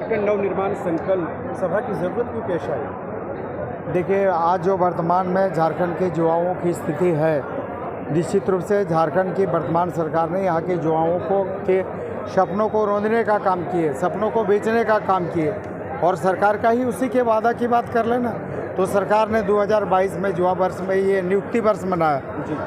झारखंड नवनिर्माण संकल्प सभा की ज़रूरत क्यों पेश आई? देखिए, आज जो वर्तमान में झारखंड के युवाओं की स्थिति है, निश्चित रूप से झारखंड की वर्तमान सरकार ने यहाँ के युवाओं को के सपनों को रौंदने का काम किए, सपनों को बेचने का काम किए। और सरकार का ही उसी के वादा की बात कर लेना, तो सरकार ने 2022 में युवा वर्ष में ये नियुक्ति वर्ष मनाया।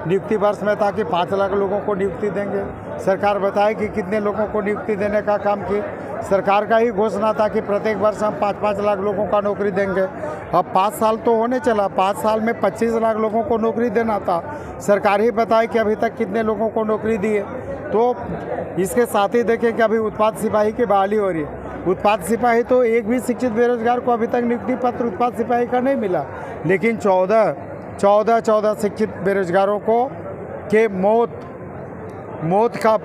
नियुक्ति वर्ष में था कि 5 लाख लोगों को नियुक्ति देंगे। सरकार बताए कि कितने लोगों को नियुक्ति देने का काम किए। सरकार का ही घोषणा था कि प्रत्येक वर्ष हम 5-5 लाख लोगों का नौकरी देंगे। अब 5 साल तो होने चला, 5 साल में 25 लाख लोगों को नौकरी देना था। सरकार ही बताए कि अभी तक कितने लोगों को नौकरी दी है। तो इसके साथ ही देखें कि अभी उत्पाद सिपाही की बहाली हो रही है। उत्पाद सिपाही तो एक भी शिक्षित बेरोजगार को अभी तक नियुक्ति पत्र उत्पाद सिपाही का नहीं मिला, लेकिन 14 शिक्षित बेरोजगारों को के मौत का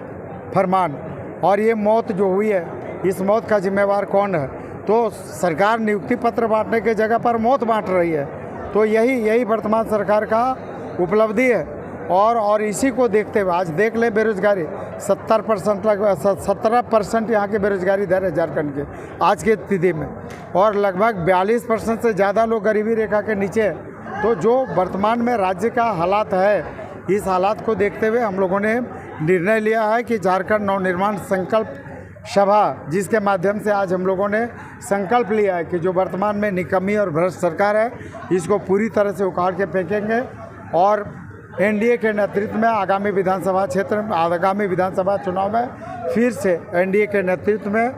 फरमान, और ये मौत जो हुई है, इस मौत का जिम्मेवार कौन है? तो सरकार नियुक्ति पत्र बांटने की जगह पर मौत बांट रही है। तो यही वर्तमान सरकार का उपलब्धि है। और इसी को देखते हुए आज देख ले, बेरोजगारी 17% यहाँ की बेरोजगारी दर है झारखंड के आज की स्थिति में, और लगभग 42% से ज़्यादा लोग गरीबी रेखा के नीचे हैं। तो जो वर्तमान में राज्य का हालात है, इस हालात को देखते हुए हम लोगों ने निर्णय लिया है कि झारखंड नवनिर्माण संकल्प सभा, जिसके माध्यम से आज हम लोगों ने संकल्प लिया है कि जो वर्तमान में निकम्मी और भ्रष्ट सरकार है, इसको पूरी तरह से उखाड़ के फेंकेंगे। और एनडीए के नेतृत्व में आगामी विधानसभा चुनाव में फिर से एनडीए के नेतृत्व में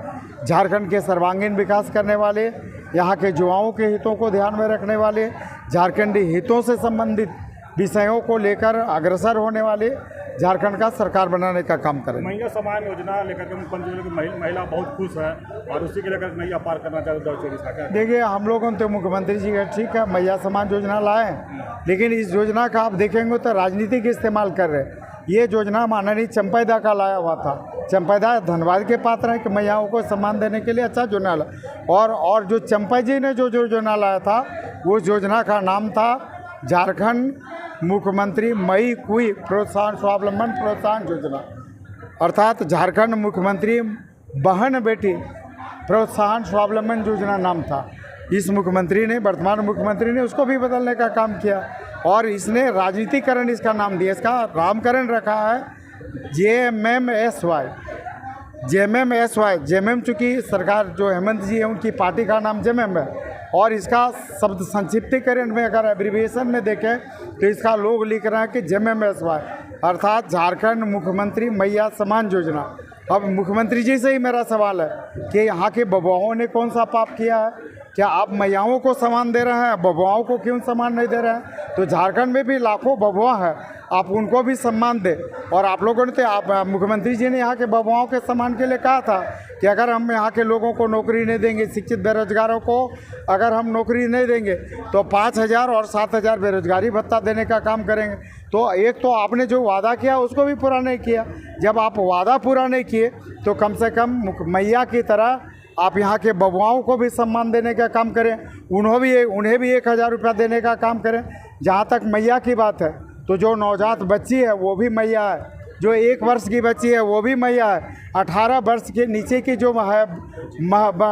झारखंड के सर्वांगीण विकास करने वाले, यहाँ के युवाओं के हितों को ध्यान में रखने वाले, झारखंडी हितों से संबंधित विषयों को लेकर अग्रसर होने वाले झारखंड का सरकार बनाने का काम करें। महिला समान योजना लेकर के मुख्यमंत्री की महिला बहुत खुश है और उसी के लेकर नैया पार करना चाहते हैं। देखिए, हम लोगों तो मुख्यमंत्री जी का ठीक है, महिला समान योजना लाए, लेकिन इस योजना का आप देखेंगे तो राजनीतिक इस्तेमाल कर रहे हैं। ये योजना माननीय चंपैदा का लाया हुआ था। चंपैदा धन्यवाद के पात्र है कि महिलाओं को सम्मान देने के लिए अच्छा योजना लाया। और जो चंपा जी ने जो योजना लाया था, वो योजना का नाम था झारखंड मुख्यमंत्री मई कुई प्रोत्साहन स्वावलंबन प्रोत्साहन योजना, अर्थात झारखंड मुख्यमंत्री बहन बेटी प्रोत्साहन स्वावलंबन योजना नाम था। इस मुख्यमंत्री ने, वर्तमान मुख्यमंत्री ने उसको भी बदलने का काम किया, और इसने राजनीतिकरण इसका नाम दिया। इसका नामकरण रखा है जेएमएम, चूँकि सरकार जो हेमंत जी है उनकी पार्टी का नाम जेएमएम है, और इसका शब्द संक्षिप्तीकरण में अगर एब्रीविएशन में देखें तो इसका लोग लिख रहा है कि जेएमएसवाई, अर्थात झारखंड मुख्यमंत्री मैया समान योजना। अब मुख्यमंत्री जी से ही मेरा सवाल है कि यहाँ के बबुआओं ने कौन सा पाप किया है? क्या आप मैयाओं को सम्मान दे रहे हैं, बबुआओं को क्यों सम्मान नहीं दे रहे हैं? तो झारखंड में भी लाखों बबुआ हैं, आप उनको भी सम्मान दें। और आप लोगों ने मुख्यमंत्री जी ने यहाँ के बबुआओं के सम्मान के लिए कहा था कि अगर हम यहाँ के लोगों को नौकरी नहीं देंगे, शिक्षित बेरोजगारों को अगर हम नौकरी नहीं देंगे तो 5,000 और 7,000 बेरोजगारी भत्ता देने का काम करेंगे। तो एक तो आपने जो वादा किया उसको भी पूरा नहीं किया। जब आप वादा पूरा नहीं किए तो कम से कम मैया की तरह आप यहाँ के बबुआओं को भी सम्मान देने का काम करें, उन्हें भी 1,000 रुपया देने का काम करें। जहाँ तक मैया की बात है, तो जो नवजात बच्ची है वो भी मैया है, जो 1 वर्ष की बच्ची है वो भी मैया है, 18 वर्ष के नीचे की जो है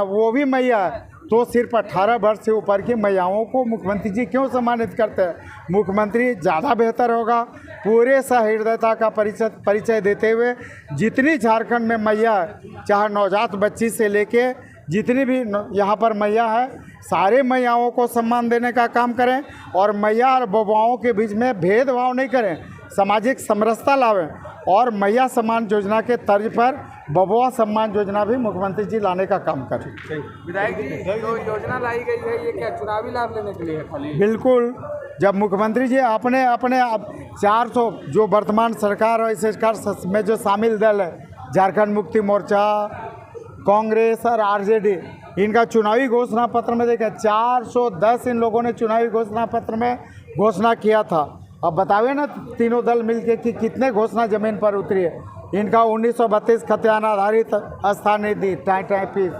वो भी मैया है। तो सिर्फ 18 वर्ष से ऊपर की मैयाओं को मुख्यमंत्री जी क्यों सम्मानित करते हैं? मुख्यमंत्री ज़्यादा बेहतर होगा पूरे सहृदयता का परिचय देते हुए जितनी झारखंड में मैया है, चाहे नवजात बच्ची से लेके जितनी भी यहाँ पर मैया है, सारे मैयाओं को सम्मान देने का काम करें, और मैया और बबुआओं के बीच में भेदभाव नहीं करें, सामाजिक समरसता लावें, और मैया सम्मान योजना के तर्ज पर बबुआ सम्मान योजना भी मुख्यमंत्री जी लाने का काम करें। विधायक जी, जो योजना लाई गई है, ये क्या चुनावी लाभ लेने के लिए है खाली? बिल्कुल। जब मुख्यमंत्री जी अपने 400 जो वर्तमान सरकार और इस सरकार में जो शामिल दल है, झारखंड मुक्ति मोर्चा, कांग्रेस और आरजेडी, इनका चुनावी घोषणा पत्र में देखा 410 इन लोगों ने चुनावी घोषणा पत्र में घोषणा किया था। अब बतावे ना तीनों दल मिलके कि कितने घोषणा जमीन पर उतरी है। इनका 1932 खतियान आधारित स्थानीय दी टाई पीस,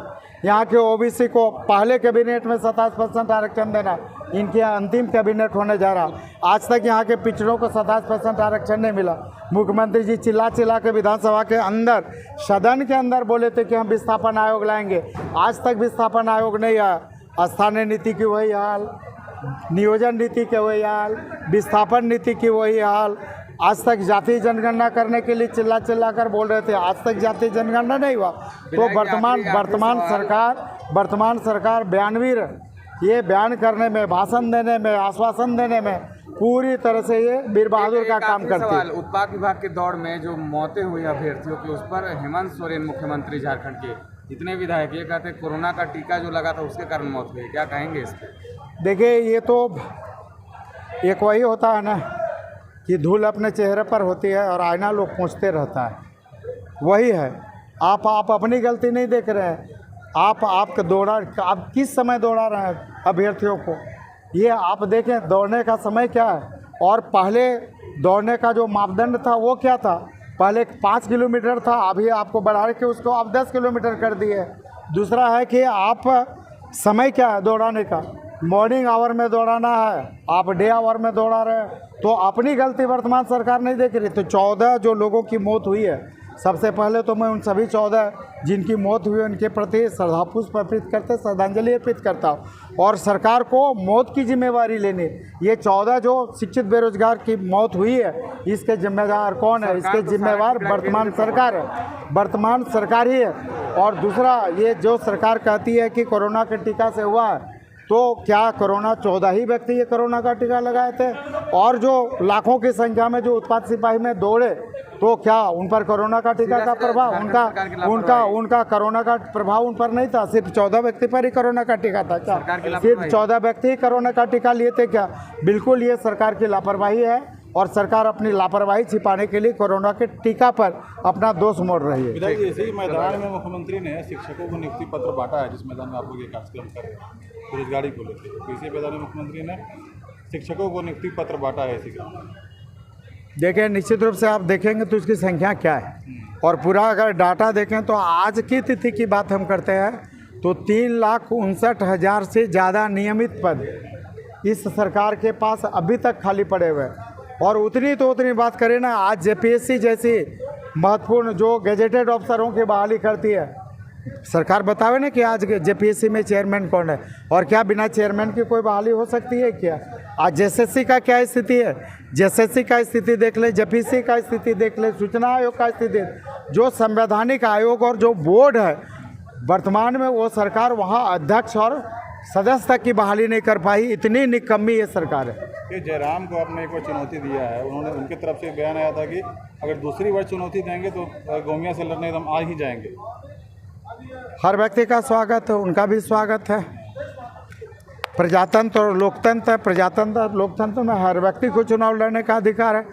यहाँ के ओबीसी को पहले कैबिनेट में 27% आरक्षण देना, इनके अंतिम कैबिनेट होने जा रहा। आज तक यहाँ के पिछड़ों को 27% आरक्षण नहीं मिला। मुख्यमंत्री जी चिल्ला चिल्ला के विधानसभा के अंदर, सदन के अंदर बोले थे कि हम विस्थापन आयोग लाएंगे। आज तक विस्थापन आयोग नहीं आया। स्थानीय नीति की वही हाल, नियोजन नीति के वही हाल, विस्थापन नीति की वही हाल। आज तक जातीय जनगणना करने के लिए चिल्ला चिल्ला कर बोल रहे थे, आज तक जातीय जनगणना नहीं हुआ। तो वर्तमान सरकार बयानवीर, ये बयान करने में, भाषण देने में, आश्वासन देने में पूरी तरह से ये वीर बहादुर का काम करती है। उत्पाद विभाग के दौड़ में जो मौतें हुई अभ्यर्थियों की, उस पर हेमंत सोरेन मुख्यमंत्री झारखंड के, जितने विधायक ये कहते हैं कोरोना का टीका जो लगा था उसके कारण मौत हुई, क्या कहेंगे इस पर? देखिए, ये तो एक वही होता है ना कि धूल अपने चेहरे पर होती है और आईना लोग पूछते रहता है, वही है। आप अपनी गलती नहीं देख रहे हैं। आप किस समय दौड़ा रहे हैं अभ्यर्थियों को, ये आप देखें। दौड़ने का समय क्या है और पहले दौड़ने का जो मापदंड था वो क्या था। पहले 5 किलोमीटर था, अभी आपको बढ़ा के उसको आप 10 किलोमीटर कर दिए। दूसरा है कि आप समय क्या है दौड़ाने का, मॉर्निंग आवर में दौड़ाना है, आप डे आवर में दौड़ा रहे हैं। तो अपनी गलती वर्तमान सरकार नहीं देख रही। तो 14 जो लोगों की मौत हुई है, सबसे पहले तो मैं उन सभी 14 जिनकी मौत हुई उनके प्रति श्रद्धापुष्प अर्पित करते, श्रद्धांजलि अर्पित करता हूँ। और सरकार को मौत की जिम्मेवारी लेनी। ये 14 जो शिक्षित बेरोजगार की मौत हुई है, इसके जिम्मेदार कौन है? इसके जिम्मेवार वर्तमान सरकार है, वर्तमान सरकार ही है। और दूसरा, ये जो सरकार कहती है कि कोरोना के टीका से हुआ है, तो क्या कोरोना 14 ही व्यक्ति ये कोरोना का टीका लगाए थे? और जो लाखों की संख्या में जो उत्पाद सिपाही में दौड़े, तो क्या उन पर कोरोना का टीका का प्रभाव, उनका कोरोना का प्रभाव उन पर नहीं था? सिर्फ 14 व्यक्ति पर ही कोरोना का टीका था क्या? सिर्फ 14 व्यक्ति ही कोरोना का टीका लिए थे क्या? बिल्कुल, ये सरकार की लापरवाही है और सरकार अपनी लापरवाही छिपाने के लिए कोरोना के टीका पर अपना दोष मोड़ रही है। विधायक जी, इसी मैदान में मुख्यमंत्री ने शिक्षकों को नियुक्ति पत्र बांटा है, जिस मैदान में आप लोग ये कार्यक्रम कर रहे हैं बेरोजगारी को लेकर। तो इसी मैदान में मुख्यमंत्री ने शिक्षकों को नियुक्ति पत्र बांटा है इसी का। देखिए, निश्चित रूप से आप देखेंगे तो उसकी संख्या क्या है, और पूरा अगर डाटा देखें तो आज की तिथि की बात हम करते हैं तो 3,59,000 से ज़्यादा नियमित पद इस सरकार के पास अभी तक खाली पड़े हुए हैं। और उतनी बात करें ना, आज जेपीएससी जैसी महत्वपूर्ण जो गेजेटेड अफसरों की बहाली करती है सरकार, बतावे ना कि आज जेपीएससी में चेयरमैन कौन है, और क्या बिना चेयरमैन की कोई बहाली हो सकती है क्या? आज जेएसएससी का क्या स्थिति है? जेएसएससी का स्थिति देख ले, जेपीएससी का स्थिति देख ले, सूचना आयोग का स्थिति, जो संवैधानिक आयोग और जो बोर्ड है वर्तमान में, वो सरकार वहाँ अध्यक्ष और सदस्य तक की बहाली नहीं कर पाई। इतनी निकम्मी ये सरकार है। कि जयराम को आपने एक बार चुनौती दिया है, उन्होंने, उनकी तरफ से बयान आया था कि अगर दूसरी बार चुनौती देंगे तो गोमिया से लड़ने एकदम आ ही जाएंगे। हर व्यक्ति का स्वागत है, उनका भी स्वागत है। प्रजातंत्र और लोकतंत्र है, प्रजातंत्र लोकतंत्र में हर व्यक्ति को चुनाव लड़ने का अधिकार है।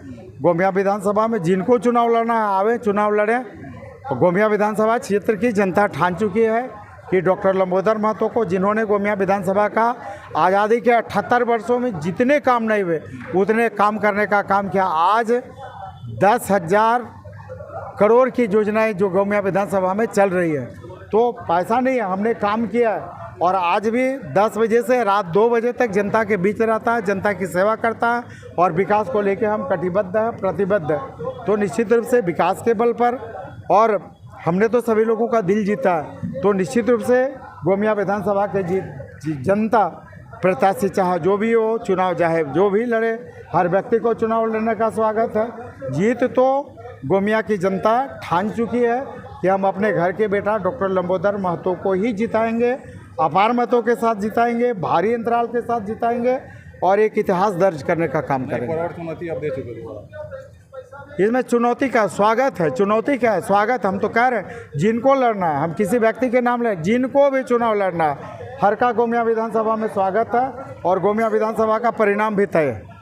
गोमिया विधानसभा में जिनको चुनाव लड़ना है आवे, चुनाव लड़े। गोमिया विधानसभा क्षेत्र की जनता ठान चुकी है कि डॉक्टर लंबोदर महतो को, जिन्होंने गोमिया विधानसभा का आज़ादी के 78 वर्षों में जितने काम नहीं हुए उतने काम करने का काम किया। आज 10,000 करोड़ की योजनाएं जो गोमिया विधानसभा में चल रही है, तो पैसा नहीं है, हमने काम किया है। और आज भी 10 बजे से रात 2 बजे तक जनता के बीच रहता है, जनता की सेवा करता है, और विकास को लेकर हम कटिबद्ध हैं, प्रतिबद्ध हैं। तो निश्चित रूप से विकास के बल पर, और हमने तो सभी लोगों का दिल जीता है, तो निश्चित रूप से गोमिया विधानसभा के जनता प्रत्याशी चाहे जो भी हो, चुनाव चाहे जो भी लड़े, हर व्यक्ति को चुनाव लड़ने का स्वागत है। जीत तो गोमिया की जनता ठान चुकी है कि हम अपने घर के बेटा डॉक्टर लंबोदर महतो को ही जिताएंगे, अपार मतों के साथ जिताएंगे, भारी अंतराल के साथ जिताएंगे, और एक इतिहास दर्ज करने का काम करेंगे। चुनौती आप दे चुके हो, इसमें चुनौती का स्वागत है। चुनौती क्या है? स्वागत। हम तो कह रहे हैं जिनको लड़ना है, हम किसी व्यक्ति के नाम ले, जिनको भी चुनाव लड़ना है, हर का गोमिया विधानसभा में स्वागत है, और गोमिया विधानसभा का परिणाम भी तय है।